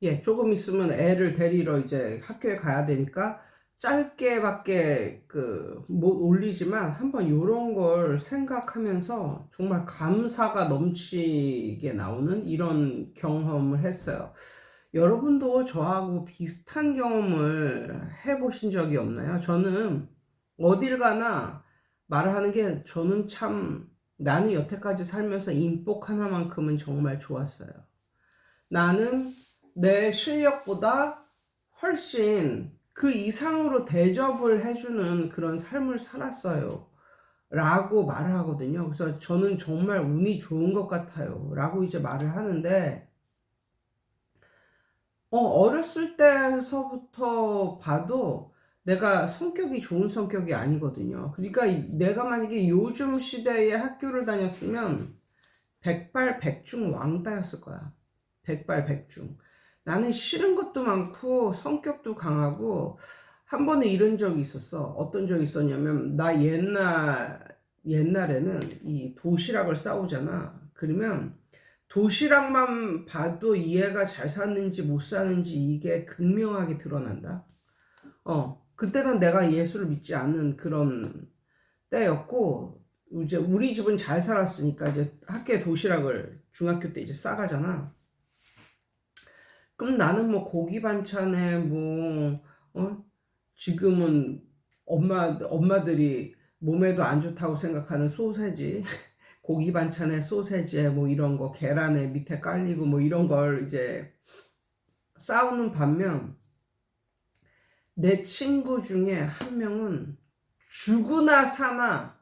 예, 조금 있으면 애를 데리러 이제 학교에 가야 되니까 짧게밖에 못 올리지만 한번 요런 걸 생각하면서 정말 감사가 넘치게 나오는 이런 경험을 했어요. 여러분도 저하고 비슷한 경험을 해보신 적이 없나요? 저는 어딜 가나 말을 하는 게 저는 참 나는 여태까지 살면서 인복 하나만큼은 정말 좋았어요. 나는 내 실력보다 훨씬 그 이상으로 대접을 해주는 그런 삶을 살았어요. 라고 말을 하거든요. 그래서 저는 정말 운이 좋은 것 같아요. 라고 이제 말을 하는데, 어렸을 때서부터 봐도 내가 성격이 좋은 성격이 아니거든요. 그러니까 내가 만약에 요즘 시대에 학교를 다녔으면 백발백중 왕따였을 거야. 백발백중. 나는 싫은 것도 많고 성격도 강하고 한 번은 이런 적이 있었어. 어떤 적이 있었냐면 나 옛날에는 이 도시락을 싸오잖아. 그러면 도시락만 봐도 얘가 잘 사는지 못 사는지 이게 극명하게 드러난다. 그때는 내가 예수를 믿지 않는 그런 때였고, 이제 우리 집은 잘 살았으니까 이제 학교에 도시락을 중학교 때 이제 싸가잖아. 그럼 나는 뭐 고기 반찬에 지금은 엄마들이 몸에도 안 좋다고 생각하는 소세지, 고기 반찬에 소세지에 뭐 이런 거 계란에 밑에 깔리고 뭐 이런 걸 이제 싸우는 반면 내 친구 중에 한 명은 죽으나 사나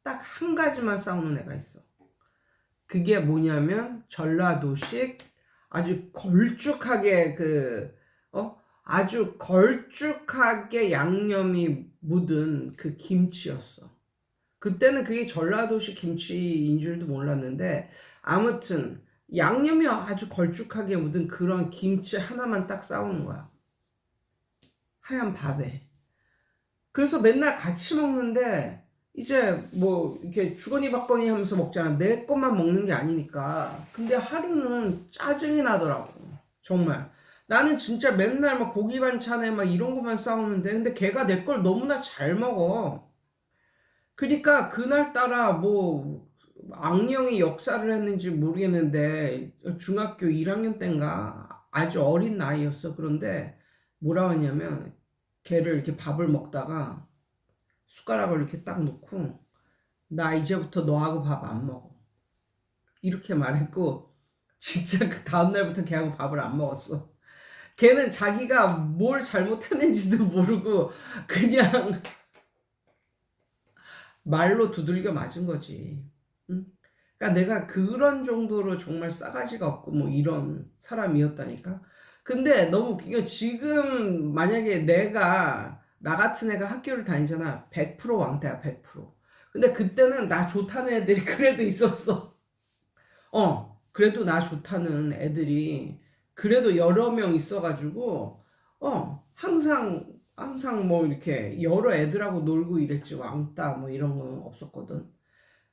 딱 한 가지만 싸우는 애가 있어. 그게 뭐냐면 전라도식 아주 걸쭉하게 아주 걸쭉하게 양념이 묻은 그 김치였어. 그때는 그게 전라도식 김치인 줄도 몰랐는데 아무튼 양념이 아주 걸쭉하게 묻은 그런 김치 하나만 딱 싸우는 거야. 하얀 밥에. 그래서 맨날 같이 먹는데 이제 뭐 이렇게 주거니 받거니 하면서 먹잖아. 내 것만 먹는 게 아니니까. 근데 하루는 짜증이 나더라고. 정말. 나는 진짜 맨날 막 고기 반찬에 막 이런 것만 싸우는데 근데 걔가 내 걸 너무나 잘 먹어. 그러니까 그날따라 뭐 악령이 역사를 했는지 모르겠는데 중학교 1학년 때인가 아주 어린 나이였어. 그런데 뭐라 하냐면 걔를 이렇게 밥을 먹다가 숟가락을 이렇게 딱 놓고 나 이제부터 너하고 밥 안 먹어. 이렇게 말했고 진짜 그 다음날부터 걔하고 밥을 안 먹었어. 걔는 자기가 뭘 잘못했는지도 모르고 그냥 말로 두들겨 맞은 거지. 응? 그러니까 내가 그런 정도로 정말 싸가지가 없고 뭐 이런 사람이었다니까. 근데 너무 웃긴 게 지금 만약에 나 같은 애가 학교를 다니잖아. 100% 왕따야, 100%. 근데 그때는 나 좋다는 애들이 그래도 있었어. 그래도 나 좋다는 애들이 그래도 여러 명 있어가지고, 항상 뭐 이렇게 여러 애들하고 놀고 이랬지. 왕따 뭐 이런 건 없었거든.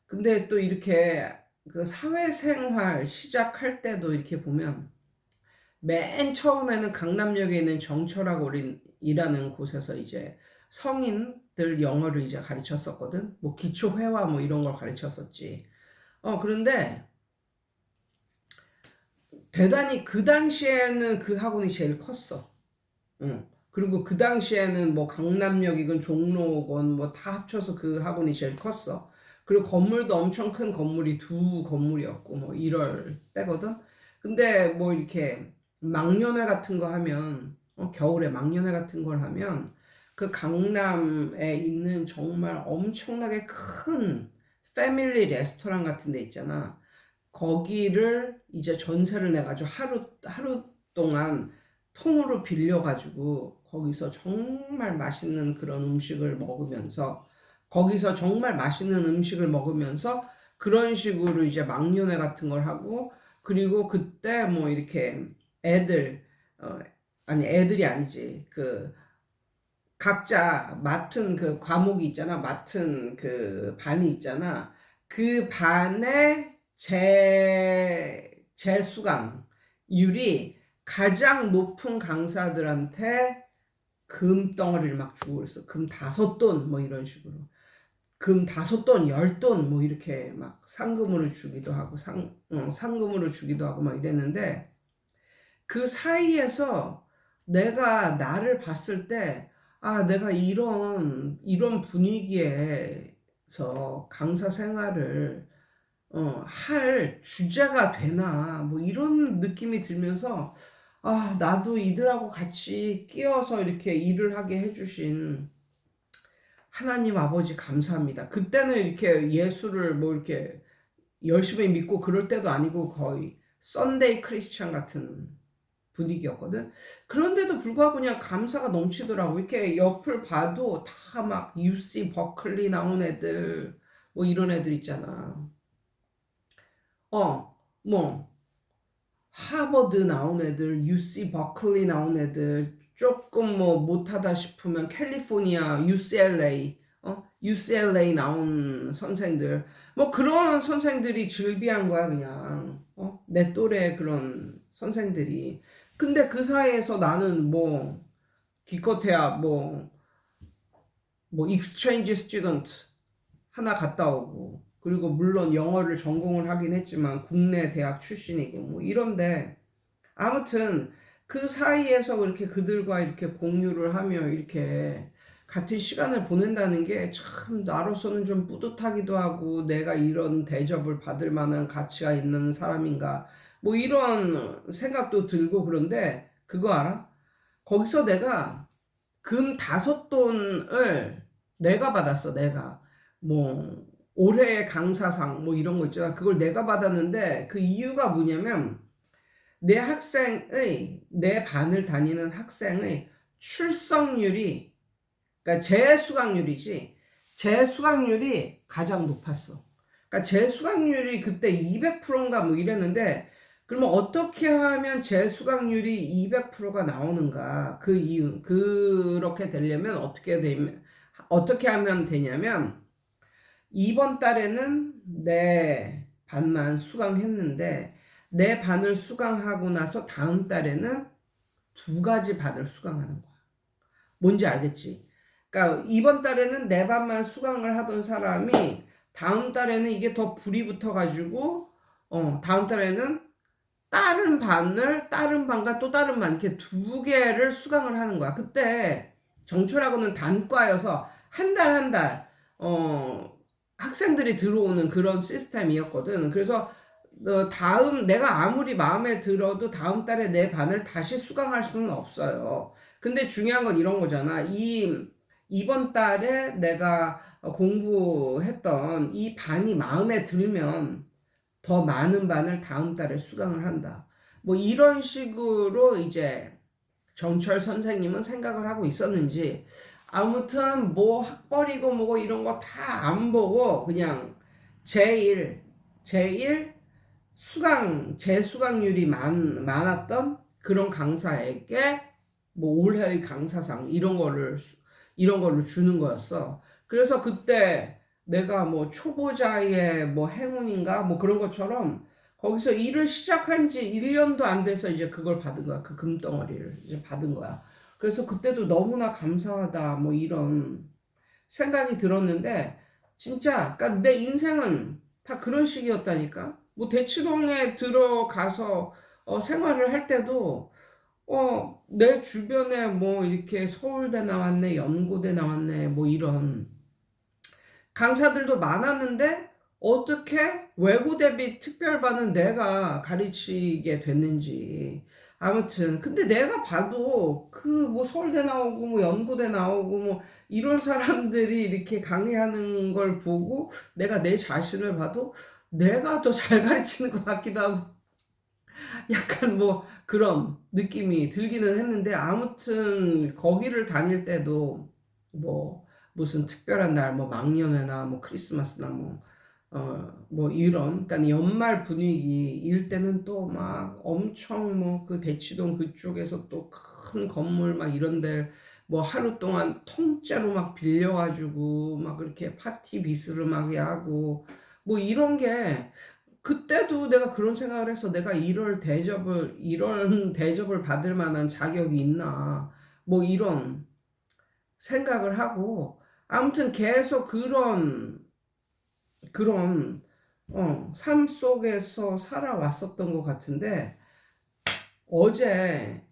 근데 또 이렇게 그 사회생활 시작할 때도 이렇게 보면 맨 처음에는 강남역에 있는 정철학 이라는 곳에서 이제 성인들 영어를 이제 가르쳤었거든. 뭐 기초회화 뭐 이런 걸 가르쳤었지. 그런데 대단히 그 당시에는 그 학원이 제일 컸어. 응. 그리고 그 당시에는 뭐 강남역이건 종로건 뭐 다 합쳐서 그 학원이 제일 컸어. 그리고 건물도 엄청 큰 건물이 두 건물이었고 뭐 이럴 때거든. 근데 뭐 이렇게 막년회 같은 거 하면 겨울에 막년회 같은 걸 하면 그 강남에 있는 정말 엄청나게 큰 패밀리 레스토랑 같은 데 있잖아. 거기를 이제 전세를 내가지고 하루 동안 통으로 빌려가지고 거기서 정말 맛있는 그런 음식을 먹으면서 거기서 정말 맛있는 음식을 먹으면서 그런 식으로 이제 막년회 같은 걸 하고 그리고 그때 뭐 이렇게 애들 어, 아니 애들이 아니지 각자 맡은 그 과목이 있잖아. 맡은 그 반이 있잖아. 그 반의 재수강률이 가장 높은 강사들한테 금덩어리를 막 주고 있어. 금 5돈 뭐 이런 식으로. 금 5돈, 10돈 뭐 이렇게 막 상금으로 주기도 하고 상금으로 주기도 하고 막 이랬는데 그 사이에서 내가 나를 봤을 때 내가 이런 분위기에서 강사 생활을 할 주제가 되나 뭐 이런 느낌이 들면서 나도 이들하고 같이 끼어서 이렇게 일을 하게 해주신 하나님 아버지 감사합니다. 그때는 이렇게 예수를 뭐 이렇게 열심히 믿고 그럴 때도 아니고 거의 썬데이 크리스천 같은 분위기였거든. 그런데도 불구하고 그냥 감사가 넘치더라고. 이렇게 옆을 봐도 다 막 UC 버클리 나온 애들 뭐 이런 애들 있잖아. 뭐 하버드 나온 애들, UC 버클리 나온 애들, 조금 뭐 못하다 싶으면 캘리포니아, UCLA, UCLA 나온 선생들, 뭐 그런 선생들이 즐비한 거야, 그냥. 내 또래 그런 선생들이. 근데 그 사이에서 나는 뭐, 기껏해야 뭐, exchange student 하나 갔다 오고, 그리고 물론 영어를 전공을 하긴 했지만 국내 대학 출신이고 뭐 이런데 아무튼 그 사이에서 이렇게 그들과 이렇게 공유를 하며 이렇게 같은 시간을 보낸다는 게 참 나로서는 좀 뿌듯하기도 하고 내가 이런 대접을 받을 만한 가치가 있는 사람인가 뭐 이런 생각도 들고 그런데 그거 알아? 거기서 내가 금 5돈을 내가 받았어, 내가. 뭐, 올해의 강사상, 뭐 이런 거 있잖아. 그걸 내가 받았는데, 그 이유가 뭐냐면, 내 반을 다니는 학생의 출석률이, 그러니까 제 수강률이지, 제 수강률이 가장 높았어. 그러니까 제 수강률이 그때 200%인가 뭐 이랬는데, 그러면 어떻게 하면 제 수강률이 200%가 나오는가? 그 이유, 그렇게 되려면 어떻게 하면 되냐면, 이번 달에는 내 반만 수강했는데, 내 반을 수강하고 나서 다음 달에는 2가지 반을 수강하는 거야. 뭔지 알겠지? 그러니까 이번 달에는 내 반만 수강을 하던 사람이 다음 달에는 이게 더 불이 붙어가지고, 다음 달에는 다른 반과 또 다른 반, 이렇게 2개를 수강을 하는 거야. 그때 정초라고는 단과여서 한 달 한 달, 학생들이 들어오는 그런 시스템이었거든. 그래서 내가 아무리 마음에 들어도 다음 달에 내 반을 다시 수강할 수는 없어요. 근데 중요한 건 이런 거잖아. 이번 달에 내가 공부했던 이 반이 마음에 들면 더 많은 반을 다음 달에 수강을 한다. 뭐 이런 식으로 이제 정철 선생님은 생각을 하고 있었는지 아무튼 뭐 학벌이고 뭐고 이런 거 다 안 보고 그냥 제일 재수강률이 많았던 그런 강사에게 뭐 올해의 강사상 이런 거를 주는 거였어. 그래서 그때 내가 뭐 초보자의 뭐 행운인가 뭐 그런 것처럼 거기서 일을 시작한 지 1년도 안 돼서 이제 그걸 받은 거야. 그 금덩어리를 이제 받은 거야. 그래서 그때도 너무나 감사하다 뭐 이런 생각이 들었는데 진짜 그러니까 내 인생은 다 그런 식이었다니까. 뭐 대치동에 들어가서 생활을 할 때도 내 주변에 뭐 이렇게 서울대 나왔네, 연고대 나왔네, 뭐 이런 강사들도 많았는데 어떻게 외고 대비 특별반은 내가 가르치게 됐는지. 아무튼 근데 내가 봐도 그 뭐 서울대 나오고 뭐 연고대 나오고 뭐 이런 사람들이 이렇게 강의하는 걸 보고 내가 내 자신을 봐도 내가 더 잘 가르치는 것 같기도 하고 약간 뭐 그런 느낌이 들기는 했는데 아무튼 거기를 다닐 때도 뭐 무슨 특별한 날 뭐 망년회나 뭐 크리스마스나 뭐 이런 그러니까 연말 분위기일 때는 또 막 엄청 뭐 그 대치동 그쪽에서 또 큰 건물 막 이런 데 뭐 하루 동안 통째로 막 빌려가지고 막 그렇게 파티 비스름하게 하고 뭐 이런 게 그때도 내가 그런 생각을 했어. 내가 이런 대접을 받을 만한 자격이 있나. 뭐 이런 생각을 하고, 아무튼 계속 그런, 삶 속에서 살아왔었던 것 같은데, 어제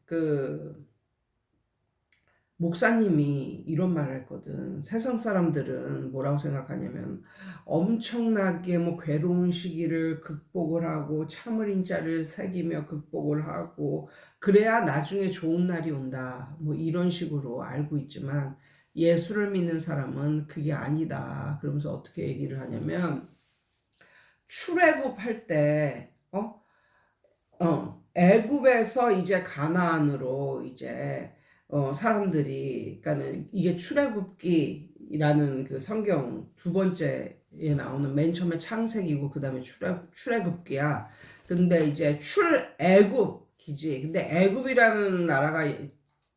목사님이 이런 말을 했거든. 세상 사람들은 뭐라고 생각하냐면 엄청나게 뭐 괴로운 시기를 극복을 하고 참을 인자를 새기며 극복을 하고 그래야 나중에 좋은 날이 온다. 뭐 이런 식으로 알고 있지만 예수를 믿는 사람은 그게 아니다. 그러면서 어떻게 얘기를 하냐면 출애굽할 때 애굽에서 이제 가나안으로 이제 사람들이 그러니까는 이게 출애굽기라는 그 성경 두 번째에 나오는 맨 처음에 창세기고 그다음에 출애굽기야. 근데 이제 출애굽기지. 근데 애굽이라는 나라가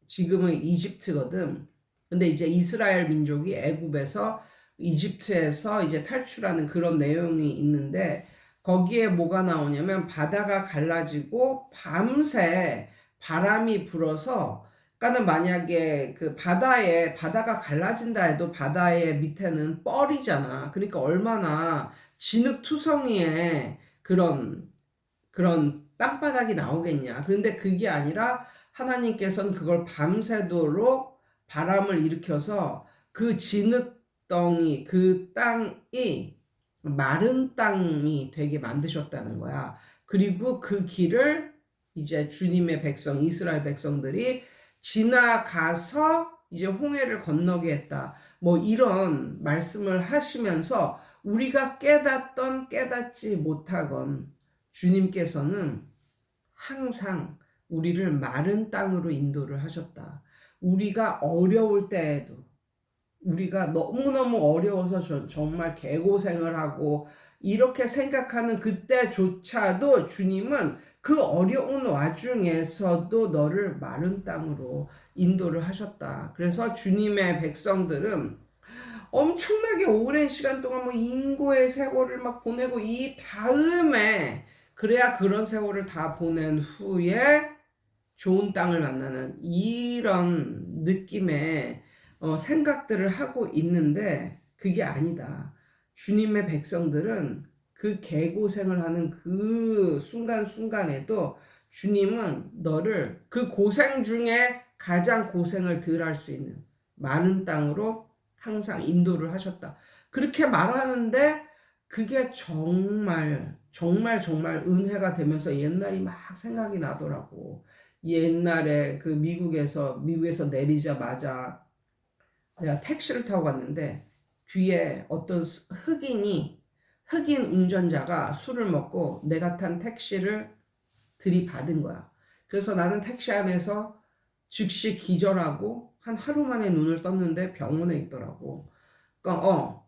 지금은 이집트거든. 근데 이제 이스라엘 민족이 애굽에서 이집트에서 이제 탈출하는 그런 내용이 있는데 거기에 뭐가 나오냐면 바다가 갈라지고 밤새 바람이 불어서 그러니까는 만약에 그 바다가 갈라진다 해도 바다의 밑에는 뻘이잖아. 그러니까 얼마나 진흙투성이에 그런 땅바닥이 나오겠냐. 그런데 그게 아니라 하나님께서는 그걸 밤새도록 바람을 일으켜서 그 진흙덩이, 그 땅이 마른 땅이 되게 만드셨다는 거야. 그리고 그 길을 이제 주님의 백성, 이스라엘 백성들이 지나가서 이제 홍해를 건너게 했다. 뭐 이런 말씀을 하시면서 우리가 깨닫던 깨닫지 못하건 주님께서는 항상 우리를 마른 땅으로 인도를 하셨다. 우리가 어려울 때에도 우리가 너무너무 어려워서 정말 개고생을 하고 이렇게 생각하는 그때조차도 주님은 그 어려운 와중에서도 너를 마른 땅으로 인도를 하셨다. 그래서 주님의 백성들은 엄청나게 오랜 시간 동안 뭐 인고의 세월을 막 보내고 이 다음에 그래야 그런 세월을 다 보낸 후에 좋은 땅을 만나는 이런 느낌의 생각들을 하고 있는데 그게 아니다. 주님의 백성들은 그 개고생을 하는 그 순간순간에도 주님은 너를 그 고생 중에 가장 고생을 덜 할 수 있는 많은 땅으로 항상 인도를 하셨다. 그렇게 말하는데 그게 정말 정말 정말 은혜가 되면서 옛날이 막 생각이 나더라고. 옛날에 그 미국에서 내리자마자 내가 택시를 타고 갔는데 뒤에 어떤 흑인 운전자가 술을 먹고 내가 탄 택시를 들이받은 거야. 그래서 나는 택시 안에서 즉시 기절하고 한 하루 만에 눈을 떴는데 병원에 있더라고. 그러니까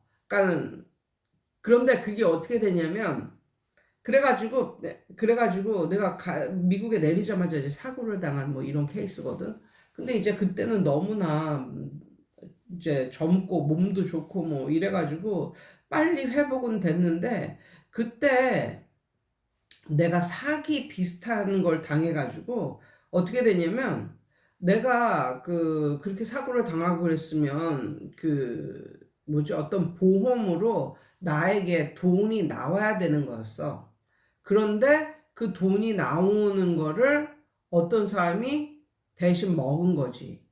그런데 그게 어떻게 되냐면 그래가지고 내가 미국에 내리자마자 이제 사고를 당한 뭐 이런 케이스거든. 근데 이제 그때는 너무나 이제 젊고 몸도 좋고 뭐 이래가지고 빨리 회복은 됐는데 그때 내가 사기 비슷한 걸 당해가지고 어떻게 되냐면 내가 그렇게 사고를 당하고 그랬으면 뭐지 어떤 보험으로 나에게 돈이 나와야 되는 거였어. 그런데 그 돈이 나오는 거를 어떤 사람이 대신 먹은 거지.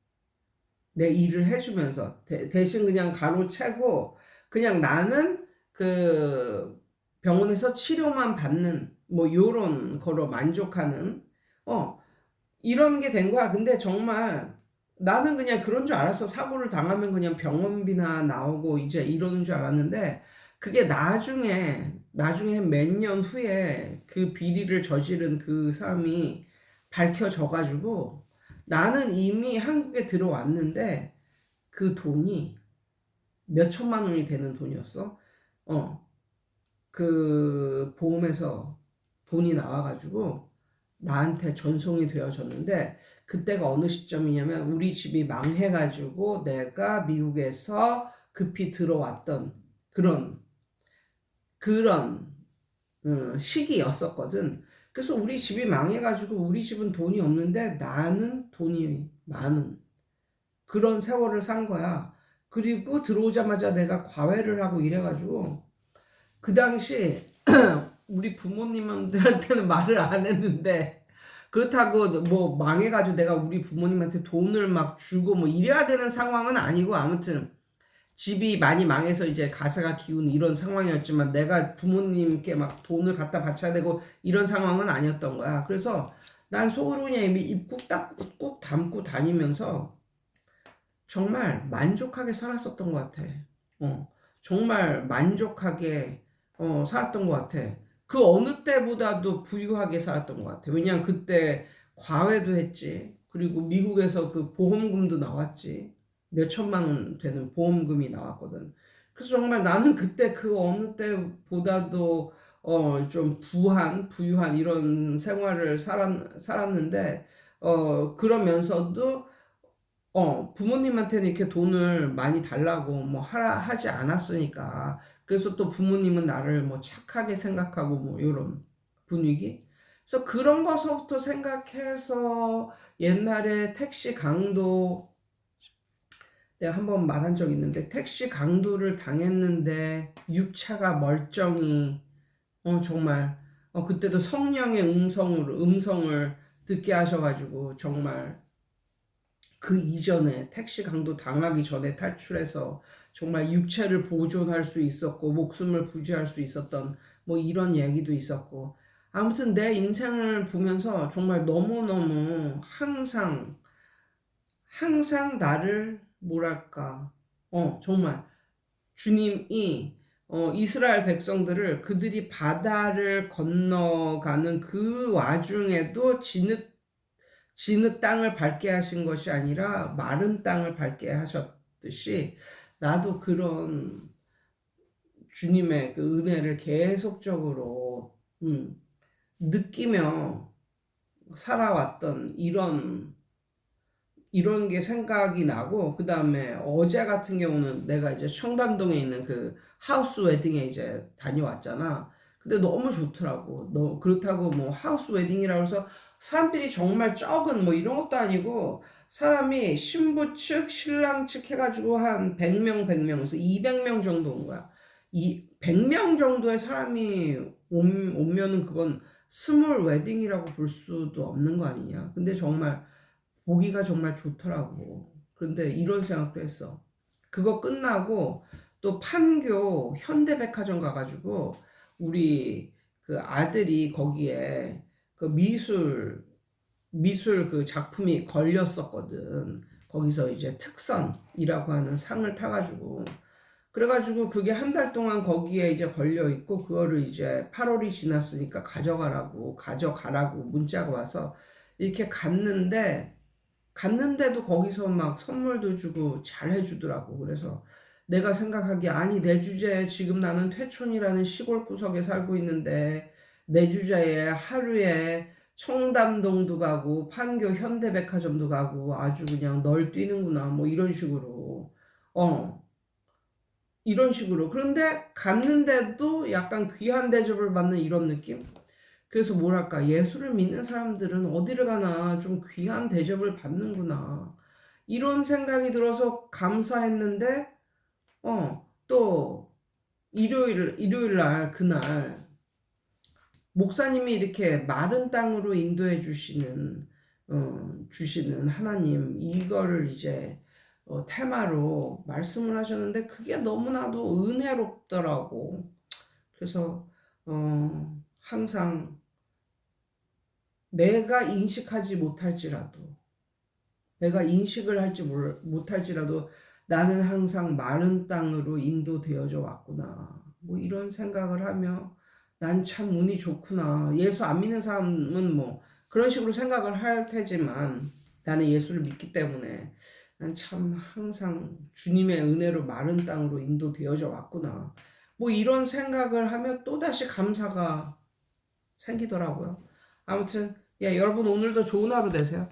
내 일을 해주면서 대신 그냥 가로채고 그냥 나는 병원에서 치료만 받는 뭐 요런 거로 만족하는 이런 게 된 거야. 근데 정말 나는 그냥 그런 줄 알았어. 사고를 당하면 그냥 병원비나 나오고 이제 이러는 줄 알았는데 그게 나중에 몇 년 후에 그 비리를 저지른 그 사람이 밝혀져 가지고 나는 이미 한국에 들어왔는데 그 돈이 몇 천만 원이 되는 돈이었어. 그 보험에서 돈이 나와가지고 나한테 전송이 되어졌는데 그때가 어느 시점이냐면 우리 집이 망해가지고 내가 미국에서 급히 들어왔던 그런 시기였었거든. 그래서 우리 집이 망해가지고 우리 집은 돈이 없는데 나는 돈이 많은 그런 세월을 산 거야. 그리고 들어오자마자 내가 과외를 하고 이래가지고 그 당시 우리 부모님들한테는 말을 안 했는데 그렇다고 뭐 망해가지고 내가 우리 부모님한테 돈을 막 주고 뭐 이래야 되는 상황은 아니고 아무튼 집이 많이 망해서 이제 가사가 기운 이런 상황이었지만 내가 부모님께 막 돈을 갖다 바쳐야 되고 이런 상황은 아니었던 거야. 그래서 난 속으로 그냥 이미 입 꾹 담고 다니면서 정말 만족하게 살았었던 것 같아. 정말 만족하게 살았던 것 같아. 그 어느 때보다도 부유하게 살았던 것 같아. 왜냐면 그때 과외도 했지. 그리고 미국에서 그 보험금도 나왔지. 몇 천만 원 되는 보험금이 나왔거든. 그래서 정말 나는 그때 그 어느 때보다도 좀 부유한 이런 생활을 살았는데 그러면서도 부모님한테는 이렇게 돈을 많이 달라고 뭐 하지 않았으니까. 그래서 또 부모님은 나를 뭐 착하게 생각하고 뭐 이런 분위기. 그래서 그런 거서부터 생각해서 옛날에 택시 강도, 내가 한번 말한 적 있는데 택시 강도를 당했는데 유차가 멀쩡히, 정말, 그때도 성령의 음성을 듣게 하셔가지고 정말 그 이전에 택시 강도 당하기 전에 탈출해서 정말 육체를 보존할 수 있었고 목숨을 부지할 수 있었던 뭐 이런 얘기도 있었고 아무튼 내 인생을 보면서 정말 너무너무 항상 나를 뭐랄까 정말 주님이 이스라엘 백성들을 그들이 바다를 건너가는 그 와중에도 진흙 땅을 밟게 하신 것이 아니라 마른 땅을 밟게 하셨듯이 나도 그런 주님의 그 은혜를 계속적으로 느끼며 살아왔던 이런 게 생각이 나고, 그 다음에 어제 같은 경우는 내가 이제 청담동에 있는 그 하우스 웨딩에 이제 다녀왔잖아. 근데 너무 좋더라고. 그렇다고 뭐 하우스 웨딩이라고 해서 사람들이 정말 적은 뭐 이런 것도 아니고, 사람이 신부 측, 신랑 측 해가지고 한 100명, 100명에서 200명 정도 온 거야. 이 100명 정도의 사람이 오면은 그건 스몰 웨딩이라고 볼 수도 없는 거 아니냐. 근데 정말 보기가 정말 좋더라고. 그런데 이런 생각도 했어. 그거 끝나고 또 판교 현대백화점 가가지고 우리 그 아들이 거기에 그 미술 그 작품이 걸렸었거든. 거기서 이제 특선이라고 하는 상을 타가지고 그래가지고 그게 한 달 동안 거기에 이제 걸려 있고 그거를 이제 8월이 지났으니까 가져가라고 문자가 와서 이렇게 갔는데도 거기서 막 선물도 주고 잘 해주더라고. 그래서 내가 생각하기에 아니 내 주제에 지금 나는 퇴촌이라는 시골 구석에 살고 있는데 내 주제에 하루에 청담동도 가고 판교 현대백화점도 가고 아주 그냥 널 뛰는구나 뭐 어 이런 식으로 그런데 갔는데도 약간 귀한 대접을 받는 이런 느낌. 그래서 뭐랄까, 예수를 믿는 사람들은 어디를 가나 좀 귀한 대접을 받는구나. 이런 생각이 들어서 감사했는데, 또 일요일 날, 그날, 목사님이 이렇게 마른 땅으로 인도해 주시는 하나님, 이거를 이제 테마로 말씀을 하셨는데, 그게 너무나도 은혜롭더라고. 그래서, 항상 내가 인식하지 못할지라도, 내가 인식을 못할지라도 나는 항상 마른 땅으로 인도되어져 왔구나. 뭐 이런 생각을 하며 난 참 운이 좋구나. 예수 안 믿는 사람은 뭐 그런 식으로 생각을 할 테지만 나는 예수를 믿기 때문에 난 참 항상 주님의 은혜로 마른 땅으로 인도되어져 왔구나. 뭐 이런 생각을 하며 또다시 감사가 생기더라고요. 아무튼, 여러분 오늘도 좋은 하루 되세요.